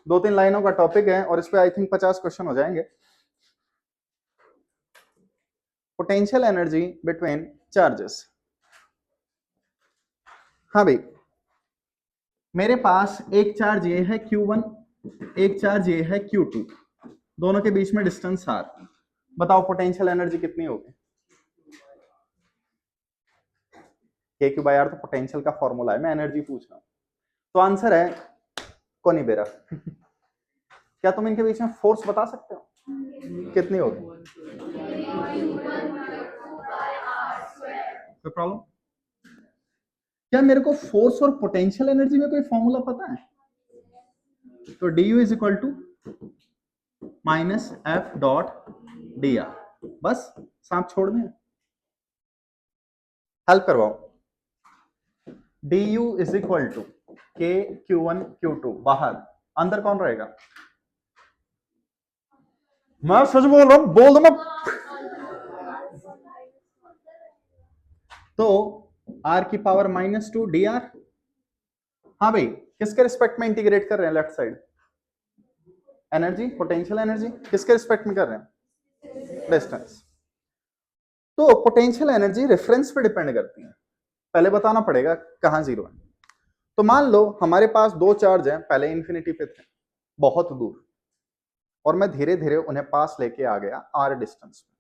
2-3 लाइनों का टॉपिक है और इस पे आई थिंक 50 क्वेश्चन हो जाएंगे। Potential energy between charges. हाँ भाई, मेरे पास एक चार्ज ये है Q1, एक चार्ज ये है Q2, दोनों के बीच में डिस्टेंस r। बताओ पोटेंशियल एनर्जी कितनी होगी? KQ/R तो पोटेंशियल का फॉर्मूला है, मैं एनर्जी पूछ रहा हूं। तो आंसर है कोनी बेरा। क्या तुम इनके बीच में फोर्स बता सकते हो कितनी होगी? कोई प्रॉब्लम? क्या मेरे को फोर्स और पोटेंशियल एनर्जी में कोई फॉर्मूला पता है? तो du is equal to minus F dot D R, बस सांप छोड़ने, हेल्प करवाओ। du इज इक्वल टू के Q1 Q2, बाहर, अंदर कौन रहेगा? मैं सच बोल रहा हूं, बोल दो मैं। तो r की पावर -2 dr। हाँ भाई, किसके रिस्पेक्ट में इंटीग्रेट कर रहे हैं? Left side energy, potential energy किसके रिस्पेक्ट में कर रहे हैं? डिस्टेंस। तो पोटेंशियल एनर्जी रेफरेंस पे डिपेंड करती है, पहले बताना पड़ेगा कहां जीरो है। तो मान लो हमारे पास 2 चार्ज हैं, पहले इंफिनिटी पे थे बहुत दूर, और मैं धीरे धीरे उन्हें पास लेके आ गया r डिस्टेंस में।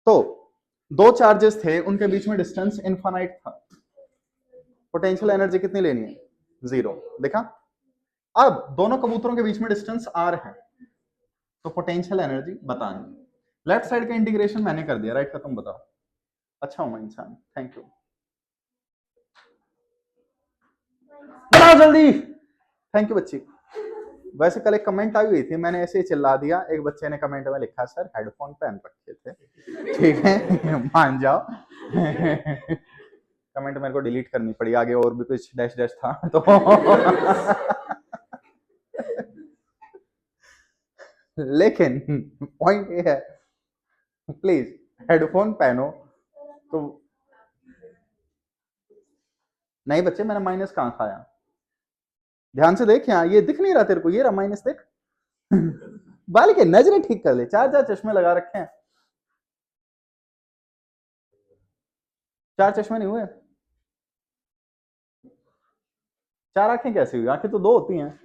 तो 2 चार्जेस थे, उनके बीच में डिस्टेंस इनफाइनाइट था, पोटेंशियल एनर्जी कितनी लेनी है? 0। देखा? अब दोनों कबूतरों के बीच में डिस्टेंस r है, तो पोटेंशियल एनर्जी बतानी। लेफ्ट साइड का इंटीग्रेशन मैंने कर दिया, राइट का तुम बताओ। अच्छा हूं मैं इंसान, थैंक यू। बताओ जल्दी। थैंक यू बच्ची। वैसे कल एक कमेंट आई हुई थी, मैंने ऐसे ही चिल्ला दिया, एक बच्चे ने कमेंट में लिखा सर हेडफोन पहन रखे थे। ठीक है, मान जाओ। कमेंट मेरे को डिलीट करनी पड़ी, आगे और भी कुछ डैश डैश था तो। लेकिन पॉइंट ये है, प्लीज हेडफोन पहनो। तो नहीं बच्चे, मैंने माइनस कहां खाया? ध्यान से देख, यहाँ ये दिख नहीं रहा तेरे को? ये रहा माइनस, देख। बाल के नजरें ठीक कर ले, 4 चश्मे लगा रखे हैं। 4 चश्मे नहीं हुए? 4 आंखें कैसी हुई? आंखें तो 2 होती हैं।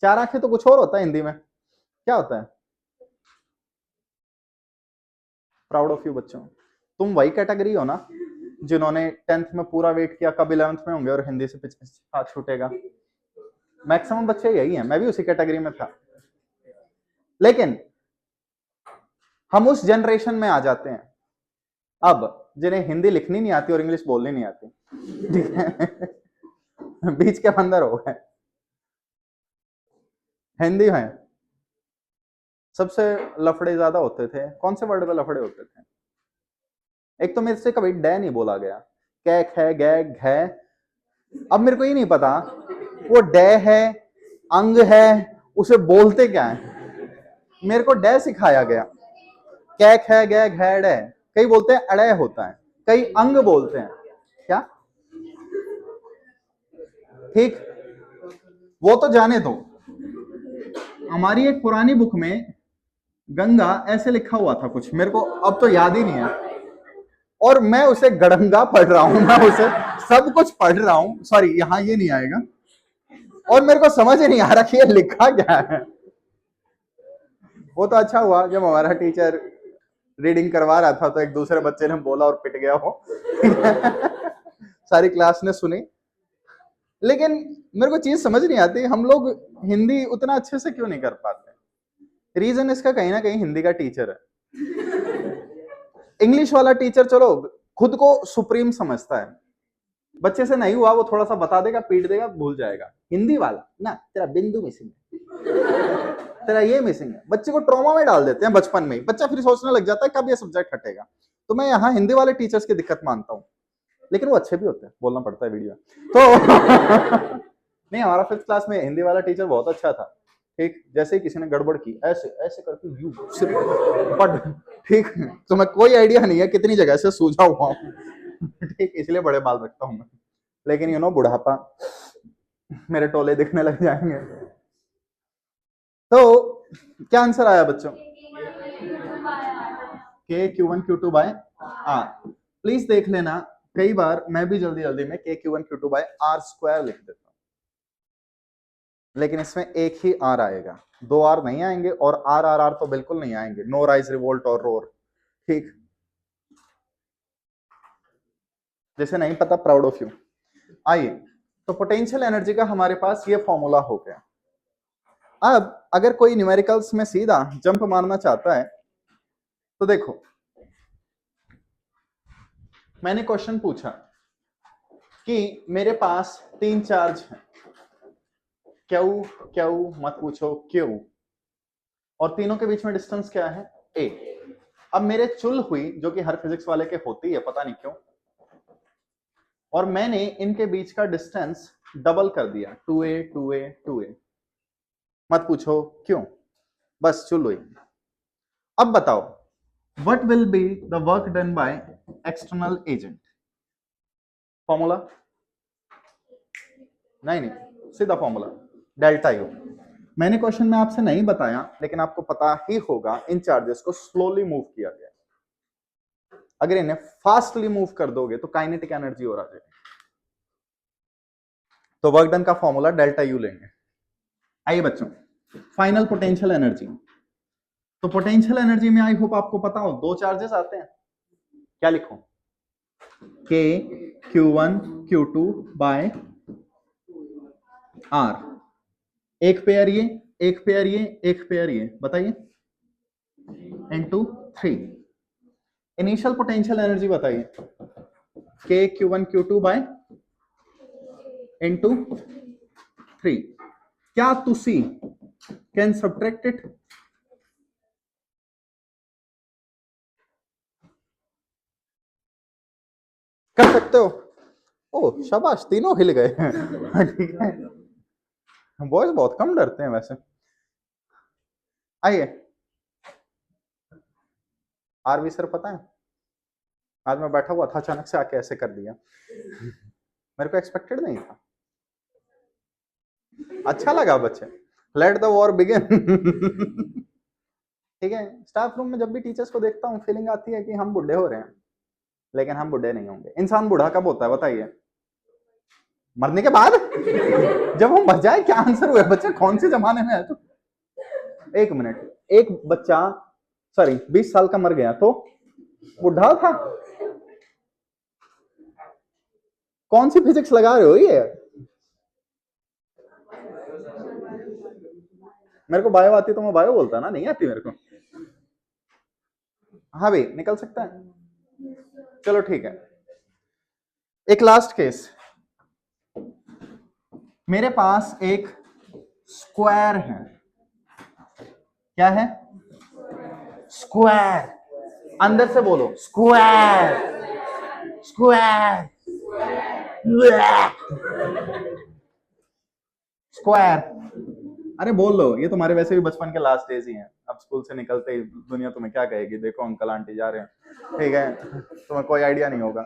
4 आंखें तो कुछ और होता है हिंदी में, क्या होता है? प्राउड ऑफ यू बच्चों। तुम वही कैटेगरी हो ना जिन्होंने 10th में पूरा वेट किया, कब 11th में होंगे और हिंदी से पीछे हाथ छूटेगा। मैक्सिमम बच्चे यही हैं, मैं भी उसी कैटेगरी में था। लेकिन हम उस जनरेशन में आ जाते हैं अब जिन्हें हिंदी लिखनी नहीं आती और इंग्लिश बोलनी नहीं आती, ठीक है। बीच के अंदर हो गए। हिंदी में सबसे लफड़े ज्यादा होते थे। कौन से वर्ड पे लफड़े होते थे? एक तो मेरे से कभी डे नहीं बोला गया, कैक है, गैग है। अब मेरे को ये नहीं पता वो डे है, अंग है, उसे बोलते क्या है। मेरे को डे सिखाया गया, कैक है, गैग है, डे। कई बोलते हैं अड़े होता है, कई अंग बोलते हैं। क्या? ठीक, वो तो जाने दो। हमारी एक पुरानी बुक में गंगा ऐसे लिखा हुआ था कुछ, मेरे को अब तो याद ही नहीं है, और मैं उसे गड़ंगा पढ़ रहा हूं, मैं उसे सब कुछ पढ़ रहा हूं। सॉरी, यहां ये नहीं आएगा, और मेरे को समझ ही नहीं आ रहा कि ये लिखा क्या है। वो तो अच्छा हुआ जब हमारा टीचर रीडिंग करवा रहा था तो एक दूसरे बच्चे ने बोला और पिट गया हो। सारी क्लास ने सुनी। लेकिन मेरे को चीज समझ नहीं आती, हम लोग हिंदी उतना अच्छे से क्यों नहीं कर पाते। रीजन इसका कहीं ना कहीं हिंदी का टीचर है। इंग्लिश वाला टीचर चलो खुद को सुप्रीम समझता है, बच्चे से नहीं हुआ वो थोड़ा सा बता देगा, पीट देगा, भूल जाएगा। हिंदी वाला ना, तेरा बिंदु मिसिंग है, तेरा ये मिसिंग है। बच्चे को ट्रॉमा में डाल देते हैं बचपन में ही, बच्चा फिर सोचने लग जाता है कब ये सब्जेक्ट हटेगा। तो मैं यहाँ हिंदी वाले टीचर्स की दिक्कत मानता हूँ, लेकिन वो अच्छे भी होते हैं, बोलना पड़ता है वीडियो तो नहीं, हमारा 5th क्लास में हिंदी वाला टीचर बहुत अच्छा था। ठीक, जैसे ही किसी ने गड़बड़ की ऐसे ऐसे करके यू बट ठीक, तो मैं कोई आइडिया नहीं है कितनी जगह से सूझा हुआ हूँ। ठीक, इसलिए बड़े बाल रखता हूँ मैं। लेकिन यू नो बुढ़ापा, मेरे टोले दिखने लग जाएंगे। तो क्या आंसर आया बच्चों? के Q1 Q2 bye are. Please देख लेना, कई बार मैं भी जल्दी जल्दी में के Q1 Q2 bye are square लिख देता हूं, लेकिन इसमें एक ही आर आएगा, 2 आर नहीं आएंगे, और आर आर आर तो बिल्कुल नहीं आएंगे, नो राइज रिवोल्ट और रोर। ठीक, जैसे नहीं पता, प्राउड ऑफ यू। आइए, तो पोटेंशियल एनर्जी का हमारे पास ये फॉर्मूला हो गया। अब अगर कोई न्यूमेरिकल्स में सीधा जंप मारना चाहता है तो देखो, मैंने क्वेश्चन पूछा कि मेरे पास 3 चार्ज हैं, क्यू क्यू मत पूछो क्यू, और तीनों के बीच में डिस्टेंस क्या है? ए। अब मेरे चुल हुई, जो कि हर फिजिक्स वाले के होती है, पता नहीं क्यों, और मैंने इनके बीच का डिस्टेंस डबल कर दिया, 2a 2a 2a। मत पूछो क्यों, बस चुल हुई। अब बताओ, what will be the work done by external agent? Formula नहीं, सीधा फॉर्मूला डेल्टा यू। मैंने क्वेश्चन में आपसे नहीं बताया, लेकिन आपको पता ही होगा इन चार्जेस को स्लोली मूव किया गया। अगर इन्हें फास्टली मूव कर दोगे तो काइनेटिक एनर्जी और आ जाएगी। तो वर्क डन का फॉर्मूला डेल्टा यू लेंगे। आइए बच्चों, फाइनल पोटेंशियल एनर्जी। तो पोटेंशियल एनर्जी में आई होप आपको पता हो 2 चार्जेस आते हैं, क्या लिखो? के Q1 Q2 बाय आर। एक पेयर ये, एक पेयर ये, एक पेयर ये, बताइए। इनटू 3। इनिशियल पोटेंशियल एनर्जी बताइए, के Q1 Q2 बाय इनटू 3। क्या तुसी कैन सब्ट्रैक्ट इट? कर सकते हो? ओ शाबाश, तीनों हिल गए। ठीक है, बॉयज बहुत कम डरते हैं वैसे। आइए, आरवी सर पता है, आज मैं बैठा हुआ था, अचानक से आके ऐसे कर दिया, मेरे को एक्सपेक्टेड नहीं था। अच्छा लगा बच्चे, लेट द वॉर बिगिन। ठीक है, स्टाफ रूम में जब भी टीचर्स को देखता हूँ फीलिंग आती है कि हम बुढ़े हो रहे हैं, लेकिन हम बुढ़े नहीं होंगे। इंसान बूढ़ा कब होता है बताइए? मरने के बाद। जब हम मर जाए। क्या आंसर हुआ बच्चे, कौन से जमाने में है तू? एक मिनट, एक बच्चा सॉरी 20 साल का मर गया तो बुढ़ा था? कौन सी फिजिक्स लगा रहे हो ये? मेरे को बायो आती तो मैं बायो बोलता ना, नहीं आती मेरे को। हाँ भाई निकल सकता है, चलो ठीक है। एक लास्ट केस, मेरे पास एक स्क्वायर है। क्या है? स्क्वायर। अंदर से बोलो स्क्वायर, स्क्वायर, स्क्वायर। अरे बोल लो, ये तुम्हारे वैसे भी बचपन के लास्ट डेज ही हैं। अब स्कूल से निकलते ही दुनिया तुम्हें क्या कहेगी, देखो अंकल आंटी जा रहे हैं, ठीक है, तुम्हें कोई आइडिया नहीं होगा।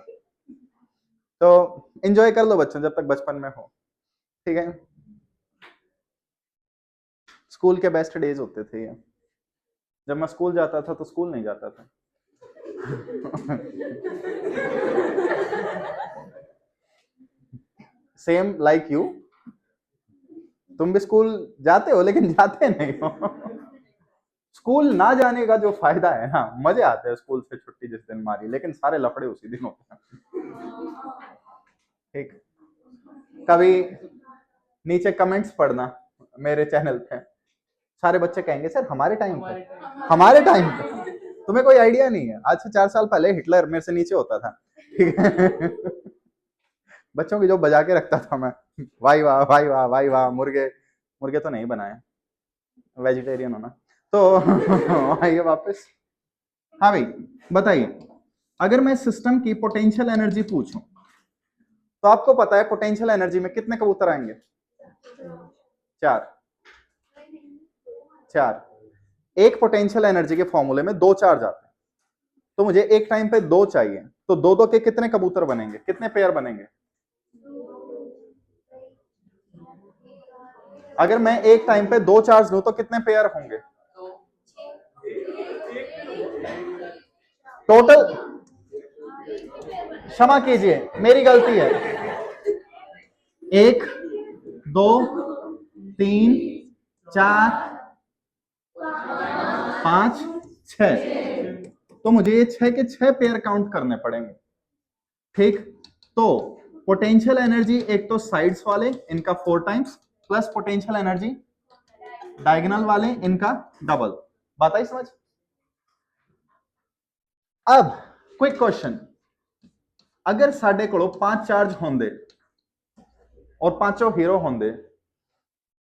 तो एंजॉय कर लो बच्चों जब तक बचपन में हो, ठीक है। स्कूल के बेस्ट डेज होते थे ये। जब मैं स्कूल जाता था तो स्कूल नहीं जाता था। सेम लाइक यू, तुम भी स्कूल जाते हो लेकिन जाते नहीं हो। स्कूल ना जाने का जो फायदा है ना, मजे आते हैं स्कूल से छुट्टी जिस दिन मारी, लेकिन सारे लफड़े उसी दिन होते हैं। ठीक, कभी नीचे कमेंट्स पढ़ना मेरे चैनल पे, सारे बच्चे कहेंगे सर हमारे टाइम पे, हमारे टाइम पे। तुम्हें कोई आइडिया नहीं है, आज से 4 साल पहले हिटलर मेरे से नीचे होता था, ठीक है। बच्चों की जो बजा के रखता था मैं, भाई वाह भाई वाह भाई वाह, मुर्गे, मुर्गे तो नहीं बनाए, वेजिटेरियन होना। तो आइए वापस। हाँ भाई बताइए, अगर मैं सिस्टम की पोटेंशियल एनर्जी पूछूं, तो आपको पता है पोटेंशियल एनर्जी में कितने कबूतर आएंगे? 4। 4। एक पोटेंशियल एनर्जी के फॉर्मूले में 2 चार्ज आते हैं, तो मुझे एक टाइम पे 2 चाहिए, तो 2 के कितने कबूतर बनेंगे, कितने पेयर बनेंगे? अगर मैं एक टाइम पे 2 चार्ज लूं तो कितने पेयर होंगे टोटल? क्षमा कीजिए मेरी गलती है। 1 2 3 4 5 6, तो मुझे ये 6 के 6 पेयर काउंट करने पड़ेंगे, ठीक। तो पोटेंशियल एनर्जी एक तो साइड्स वाले इनका 4 times, plus potential energy diagonal वाले इनका डबल। बात आई समझ? अब क्विक क्वेश्चन, अगर साडे को 5 चार्ज होंगे और 5 हीरो होंगे,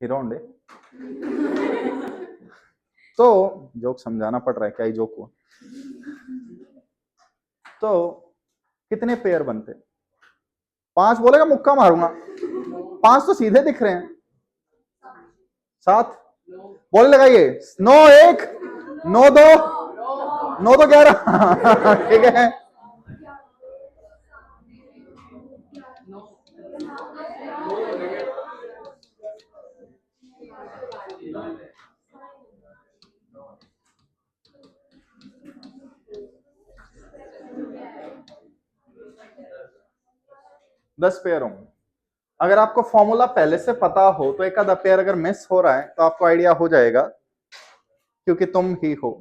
हीरो होंगे, तो जोक समझाना पड़ रहा है, क्या ही जोक हुआ, तो कितने पेयर बनते? 5 बोलेगा मुक्का मारूंगा, 5 तो सीधे दिख रहे हैं। 7 बोले लगाइए, 9 1 9 2 9 तो 11, ठीक है। दस पेयर होंगे। अगर आपको फॉर्मूला पहले से पता हो तो एक आधा पेयर अगर मिस हो रहा है तो आपको आइडिया हो जाएगा, क्योंकि तुम ही हो।